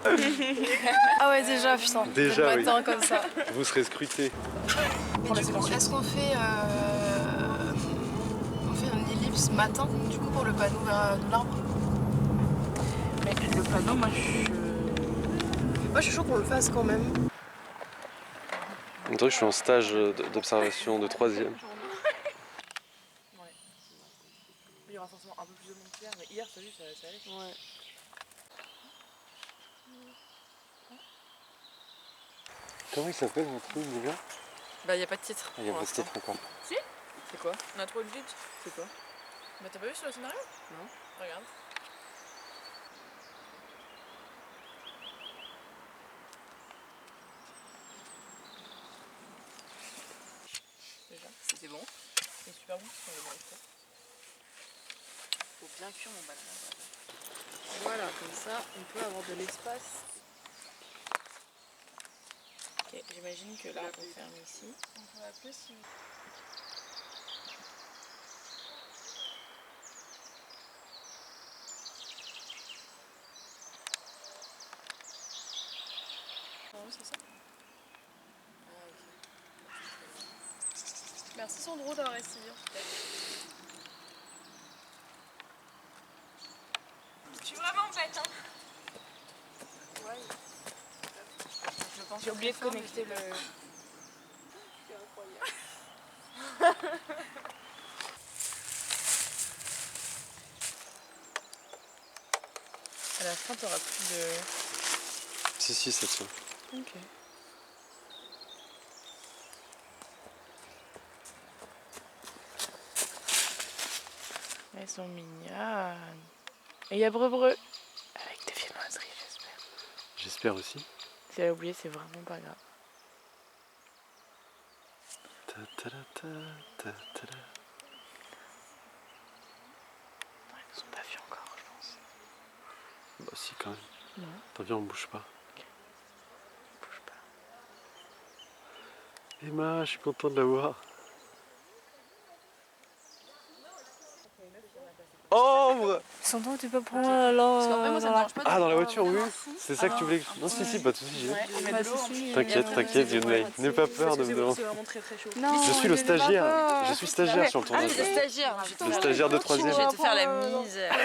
Ah ouais, déjà, putain. Déjà, le matin comme ça. Vous serez scrutés. Mais du coup, est-ce qu'on fait, on fait une ellipse matin, du coup, pour le panneau de l'arbre? Mais le panneau, moi je suis chaud qu'on le fasse quand même. En même temps, je suis en stage d'observation de 3e. Ouais. Il y aura forcément un peu plus de monde qu'hier, mais hier, t'as vu, ça allait. Ouais. Comment il s'appelle votre truc déjà? Bah, y a pas de titre. Il y a pas de titre encore. Si? C'est quoi? On a trop de vite. C'est quoi? Bah, t'as pas vu sur le scénario? Non. Regarde. Déjà, c'était bon. C'est super bon, on le mange. Faut bien cuire mon banane. Voilà, comme ça, on peut avoir de l'espace. Ok, j'imagine que là, on ferme ici. On peut appeler si... c'est ça. Ah, ok. Merci Sandro d'avoir essayé. Je suis vraiment bête, hein. Ouais. Je pense J'ai oublié de connecter le... C'est incroyable. À la fin, t'auras plus de... Si, ça tient. Ok. Elles sont mignonnes. Et il y a Brebreux. Avec des viennoiseries, j'espère. J'espère aussi. Si elle a oublié, c'est vraiment pas grave. Ils sont pas vus encore, je pense. Bah si, quand même. Non. Tant pis, on bouge pas. Bouge pas. Emma, je suis content de la voir. Ombre! Sandro, tu peux prendre là. Ah, dans la voiture, oui. C'est ça que tu voulais. Non, si, pas de soucis, j'y vais. T'inquiète, Yonmei. N'aie pas peur de me demander. C'est vraiment très très chaud. Non, Je suis le stagiaire. Je suis stagiaire sur le tournage. stagiaire. Le stagiaire de 3e. Je vais te faire la misère.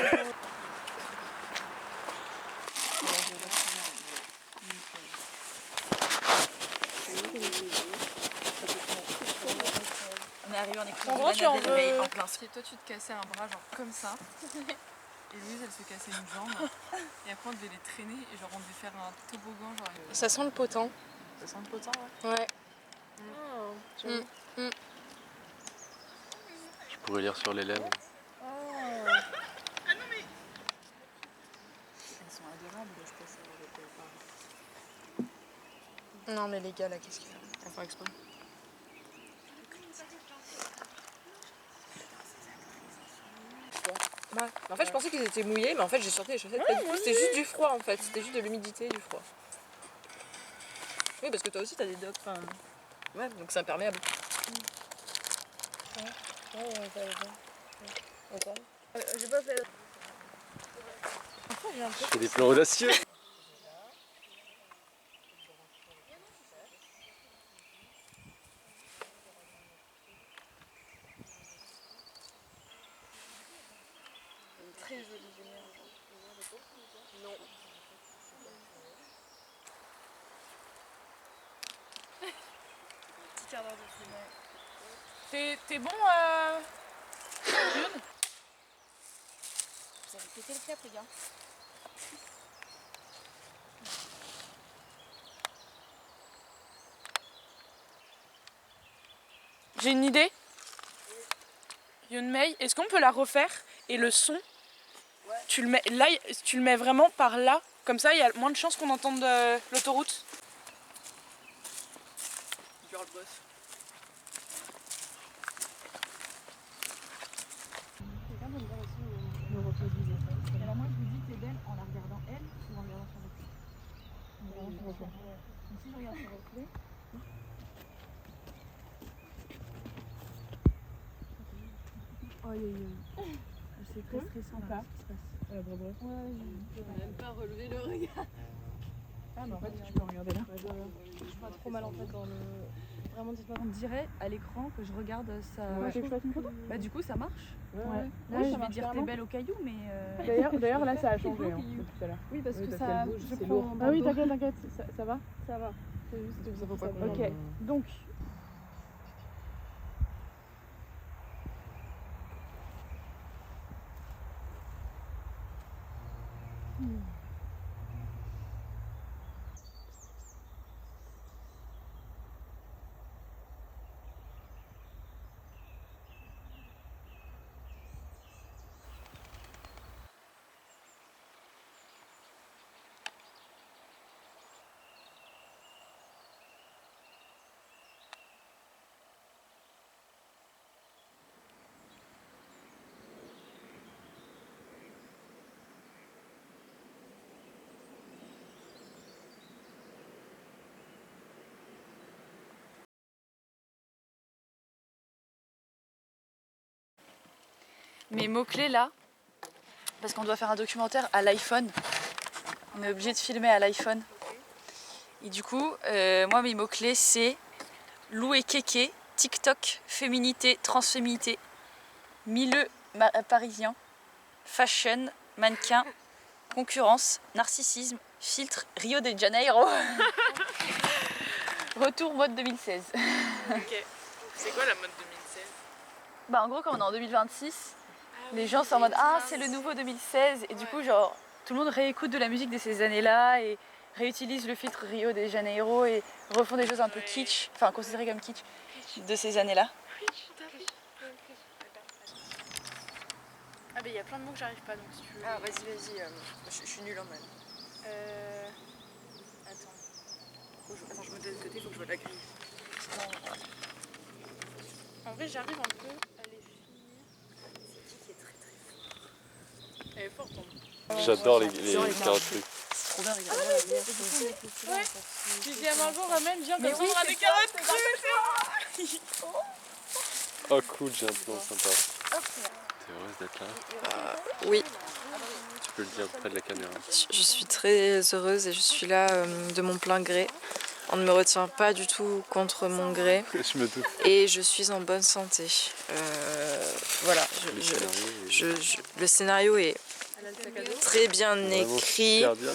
On est arrivé en école. En gros, tu en veux... en plein. Si toi tu te cassais un bras genre comme ça, et Louise elle se cassait une jambe, et après on devait les traîner, et genre on devait faire un toboggan genre... Ça sent le potin. Ça sent le potin, ouais. Ouais. Je pourrais lire sur les lèvres. Elles sont adorables, l'espèce de Non mais les gars là, qu'est-ce qu'ils font? On va faire exprès. Ouais. En fait, je pensais qu'ils étaient mouillés, mais en fait, j'ai sorti les chaussettes. C'était juste du froid en fait, c'était juste de l'humidité et du froid. Oui, parce que toi aussi, t'as des docks. Enfin... Ouais, donc c'est imperméable. J'ai pas fait. Je fais des plans audacieux. Très jolie lumière. Non. Petit quart d'heure de filmer. T'es bon, June? Vous avez pété le cap, les gars. J'ai une idée. Yunmei, est-ce qu'on peut la refaire et le son, tu le mets là, tu le mets vraiment par là, comme ça il y a moins de chances qu'on entende l'autoroute. Girl boss. Alors moi je vous dis c'est belle en la regardant elle ou en regardant son reflet. Donc si je regarde son reflet... C'est très stressant là, ce qui se passe. Ouais, j'ai même pas relevé le regard. Ah, mais en fait, tu peux regarder là. Je vois trop mal en fait dans le. Vraiment, dites-moi. On dirait à l'écran que je regarde ça. Ouais. Tu veux que je fasse une photo? Bah, du coup, ça marche. Ouais. Là, je vais dire t'es belle au caillou, mais. D'ailleurs, là, ça a changé hein, depuis tout à l'heure. Oui, parce que parce ça. qu'elle bouge, Je c'est prends lourd. dans Ah oui, le dos. t'inquiète, ça va? Ça va. C'est juste Ça faut pas ça qu'on- va. Ok, donc. Mes mots-clés là, parce qu'on doit faire un documentaire à l'iPhone. On est obligé de filmer à l'iPhone. Et du coup, moi mes mots-clés c'est Lou et Kéké, TikTok, féminité, transféminité, milieu parisien, fashion, mannequin, concurrence, narcissisme, filtre, Rio de Janeiro. Retour mode 2016. Ok. C'est quoi la mode 2016? Bah en gros quand on est en 2026, les gens sont en mode ah c'est le nouveau 2016 et du coup genre tout le monde réécoute de la musique de ces années-là et réutilise le filtre Rio de Janeiro et refont des choses un peu kitsch, enfin considérées comme kitsch de ces années-là. Ah, mais il y a plein de mots que j'arrive pas donc si tu veux. Ah, vas-y, je suis nulle en maths. Attends. Attends, je me mets de côté, faut que je vois la grille. En vrai, j'arrive un peu à les finir. C'est qui est très très fort? Elle est forte en J'adore les carottes fruits. C'est trop bien, regarde. Tu dis à Margot, ramène, viens, Mais comme oui, ça on aura c'est des carottes crues. Oh cool, j'ai un plan sympa. T'es heureuse d'être là? Oui, Tu peux le dire près de la caméra. je suis très heureuse et je suis là de mon plein gré. On ne me retient pas du tout contre mon gré Je me doute. et je suis en bonne santé. Voilà, le scénario est très bien Vraiment écrit super bien.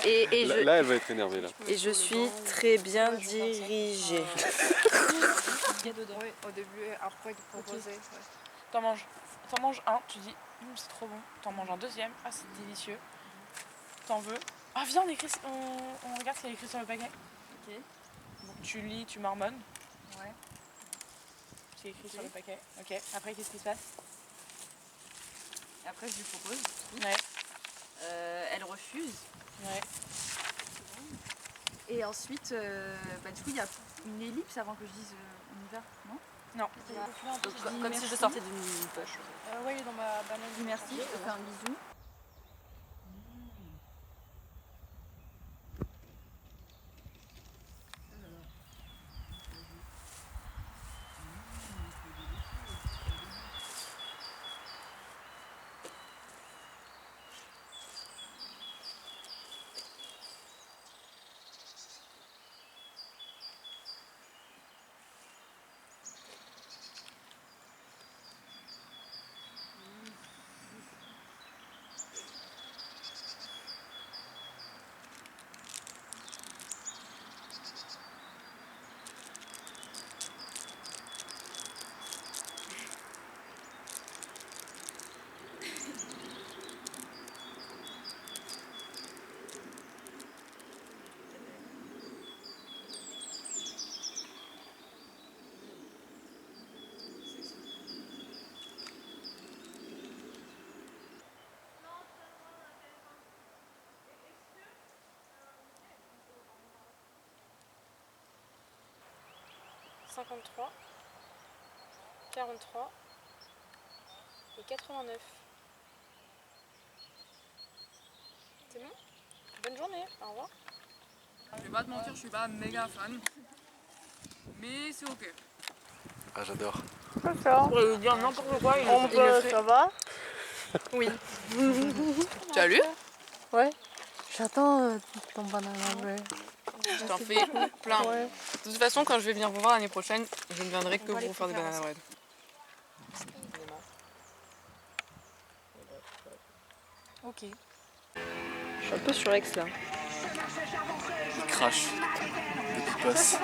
et Là, elle va être énervée là. je suis très bien dirigée. Au début, après, de proposer. T'en manges un, tu dis c'est trop bon. T'en manges un deuxième, ah c'est délicieux. T'en veux. Ah viens, on regarde ce qu'il y a écrit sur le paquet. Ok. Donc tu lis, tu marmonnes. Ouais. C'est écrit sur le paquet. Ok. Après qu'est-ce qui se passe? Et après je lui propose. Ouais. Elle refuse. Ouais. Et ensuite, du coup il y a une ellipse avant que je dise on y va, non? Non. Donc, comme si je sortais d'une poche. Ouais, il est dans ma banane. Je dis merci, je te fais un bisou. « 53, 43 et 89. C'est bon? Bonne journée, au revoir. Je vais pas te mentir, je suis pas méga fan. Mais c'est ok. Ah j'adore. On pourrait lui dire n'importe quoi, Ça va? Oui. Tu as lu? Ouais. J'attends ton banana bread. Je t'en fais plein. De toute façon, quand je vais venir vous voir l'année prochaine, je ne viendrai que pour vous faire des banana bread. Ok. Je suis un peu sur Aix là. Il crache. Dès qu'il passe.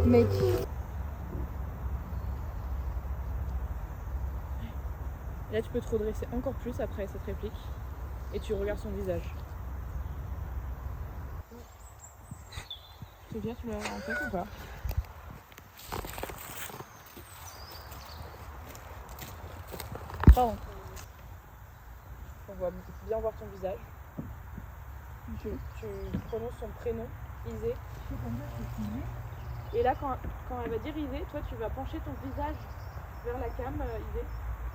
Mec. Là, tu peux te redresser encore plus après cette réplique et tu regardes son visage. Sophia, tu l'as en tête ou pas? Pardon. On voit bien voir ton visage. Tu prononces son prénom, Isée. Et là, quand elle va dire Isée, toi, tu vas pencher ton visage vers la cam, Isée,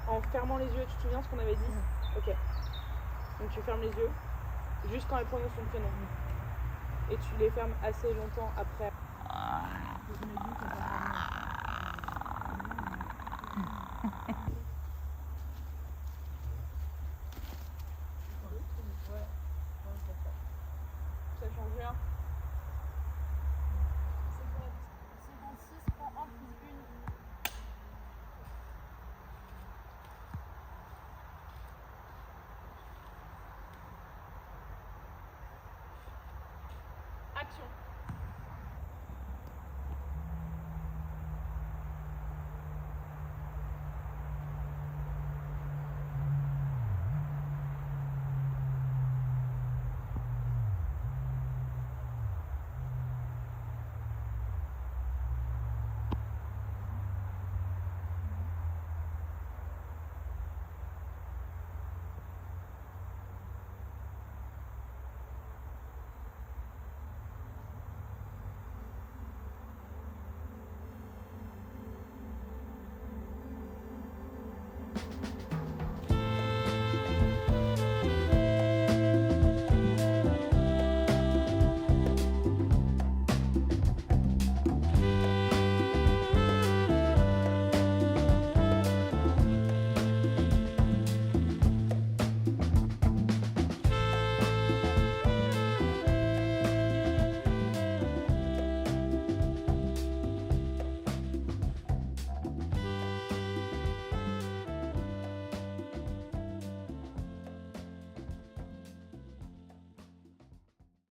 en fermant les yeux. Tu te souviens ce qu'on avait dit? Ok. Donc tu fermes les yeux, juste quand elle prononce son prénom. Et tu les fermes assez longtemps après.